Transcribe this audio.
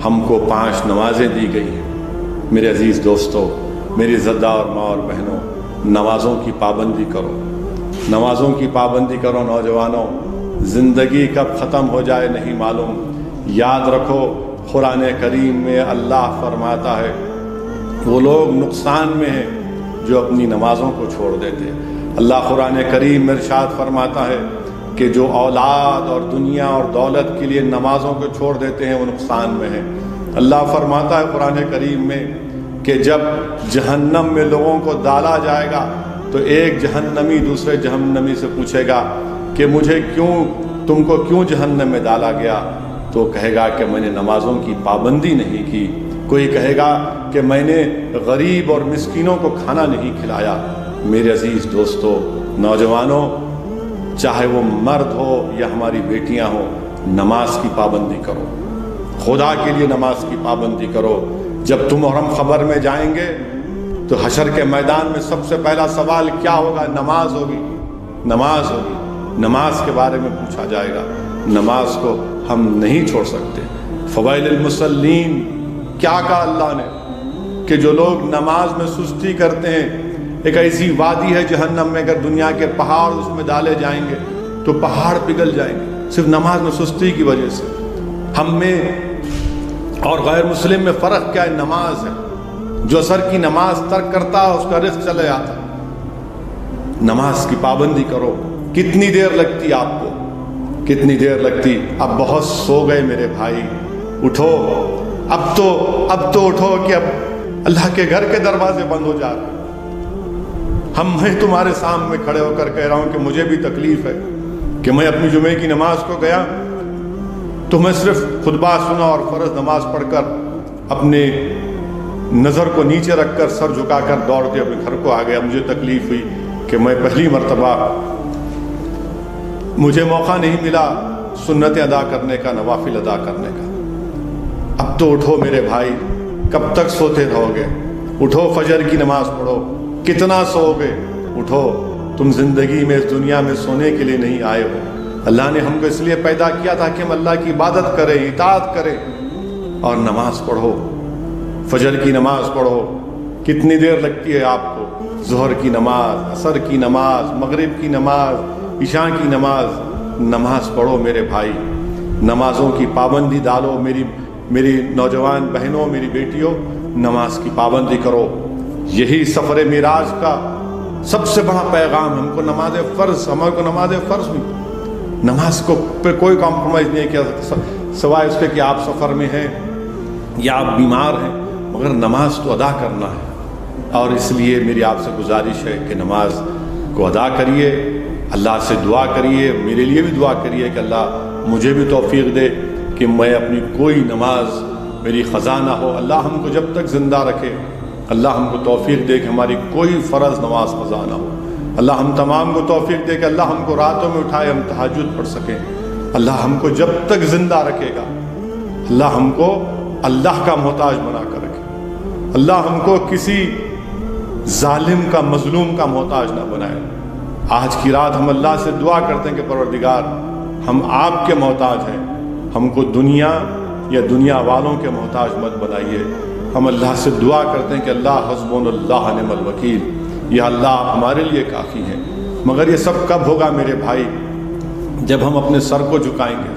ہم کو 5 نمازیں دی گئی ہیں۔ میرے عزیز دوستو، میری زدار ماں اور بہنوں، نمازوں کی پابندی کرو، نمازوں کی پابندی کرو۔ نوجوانوں، زندگی کب ختم ہو جائے نہیں معلوم۔ یاد رکھو، قرآن کریم میں اللہ فرماتا ہے وہ لوگ نقصان میں ہیں جو اپنی نمازوں کو چھوڑ دیتے ہیں۔ اللہ قرآن کریم میں ارشاد فرماتا ہے کہ جو اولاد اور دنیا اور دولت کے لیے نمازوں کو چھوڑ دیتے ہیں وہ نقصان میں ہیں۔ اللہ فرماتا ہے قرآن کریم میں کہ جب جہنم میں لوگوں کو ڈالا جائے گا تو ایک جہنمی دوسرے جہنمی سے پوچھے گا کہ تم کو کیوں جہنم میں ڈالا گیا؟ تو کہے گا کہ میں نے نمازوں کی پابندی نہیں کی۔ کوئی کہے گا کہ میں نے غریب اور مسکینوں کو کھانا نہیں کھلایا۔ میرے عزیز دوستو، نوجوانوں، چاہے وہ مرد ہو یا ہماری بیٹیاں ہوں، نماز کی پابندی کرو، خدا کے لیے نماز کی پابندی کرو۔ جب تم اور ہم خبر میں جائیں گے تو حشر کے میدان میں سب سے پہلا سوال کیا ہوگا؟ نماز ہوگی، نماز ہوگی۔ نماز کے بارے میں پوچھا جائے گا۔ نماز کو ہم نہیں چھوڑ سکتے۔ فوائل المصلین، کیا کہا اللہ نے کہ جو لوگ نماز میں سستی کرتے ہیں، ایک ایسی وادی ہے جہنم میں، اگر دنیا کے پہاڑ اس میں ڈالے جائیں گے تو پہاڑ پگھل جائیں گے، صرف نماز میں سستی کی وجہ سے۔ ہم میں اور غیر مسلم میں فرق کیا ہے؟ نماز ہے۔ جو عصر کی نماز ترک کرتا ہے اس کا رزق چلے جاتا ہے۔ نماز کی پابندی کرو۔ کتنی دیر لگتی آپ کو؟ کتنی دیر لگتی؟ اب بہت سو گئے میرے بھائی، اٹھو، اب تو اٹھو کہ اب اللہ کے گھر کے دروازے بند ہو جا رہے۔ میں تمہارے سامنے کھڑے ہو کر کہہ رہا ہوں کہ مجھے بھی تکلیف ہے کہ میں اپنی جمعے کی نماز کو گیا تو میں صرف خطبہ سنا اور فرض نماز پڑھ کر اپنے نظر کو نیچے رکھ کر سر جھکا کر دوڑ کے اپنے گھر کو آ گیا۔ مجھے تکلیف ہوئی کہ میں پہلی مرتبہ مجھے موقع نہیں ملا سنتیں ادا کرنے کا، نوافل ادا کرنے کا۔ اب تو اٹھو میرے بھائی، کب تک سوتے رہو گے؟ اٹھو، فجر کی نماز پڑھو۔ کتنا سو گے؟ اٹھو، تم زندگی میں اس دنیا میں سونے کے لیے نہیں آئے ہو۔ اللہ نے ہم کو اس لیے پیدا کیا تھا کہ ہم اللہ کی عبادت کریں، اطاعت کریں اور نماز پڑھو، فجر کی نماز پڑھو۔ کتنی دیر لگتی ہے آپ کو؟ ظہر کی نماز، عصر کی نماز، مغرب کی نماز، عشاء کی نماز پڑھو میرے بھائی۔ نمازوں کی پابندی ڈالو۔ میری نوجوان بہنوں، میری بیٹیوں، نماز کی پابندی کرو۔ یہی سفر معراج کا سب سے بڑا پیغام، ہم کو نماز فرض، ہمارے کو نماز فرض ہوئی۔ نماز کو پہ کوئی کمپرومائز نہیں کیا سوائے اس کے کہ آپ سفر میں ہیں یا آپ بیمار ہیں، مگر نماز تو ادا کرنا ہے۔ اور اس لیے میری آپ سے گزارش ہے کہ نماز کو ادا کریے، اللہ سے دعا کریے، میرے لیے بھی دعا کریے کہ اللہ مجھے بھی توفیق دے کہ میں اپنی کوئی نماز میری قضا نہ ہو۔ اللہ ہم کو جب تک زندہ رکھے، اللہ ہم کو توفیق دے کہ ہماری کوئی فرض نماز قضا نہ ہو۔ اللہ ہم تمام کو توفیق دے کہ اللہ ہم کو راتوں میں اٹھائے، ہم تہجد پڑھ سکیں۔ اللہ ہم کو جب تک زندہ رکھے گا، اللہ ہم کو اللہ کا محتاج بنا کر رکھے۔ اللہ ہم کو کسی ظالم کا، مظلوم کا محتاج نہ بنائے۔ آج کی رات ہم اللہ سے دعا کرتے ہیں کہ پروردگار، ہم آپ کے محتاج ہیں، ہم کو دنیا یا دنیا والوں کے محتاج مت بنائیے۔ ہم اللہ سے دعا کرتے ہیں کہ اللہ حسبنا اللہ نعم الوکیل، یا اللہ آپ ہمارے لیے کافی ہیں۔ مگر یہ سب کب ہوگا میرے بھائی؟ جب ہم اپنے سر کو جھکائیں گے،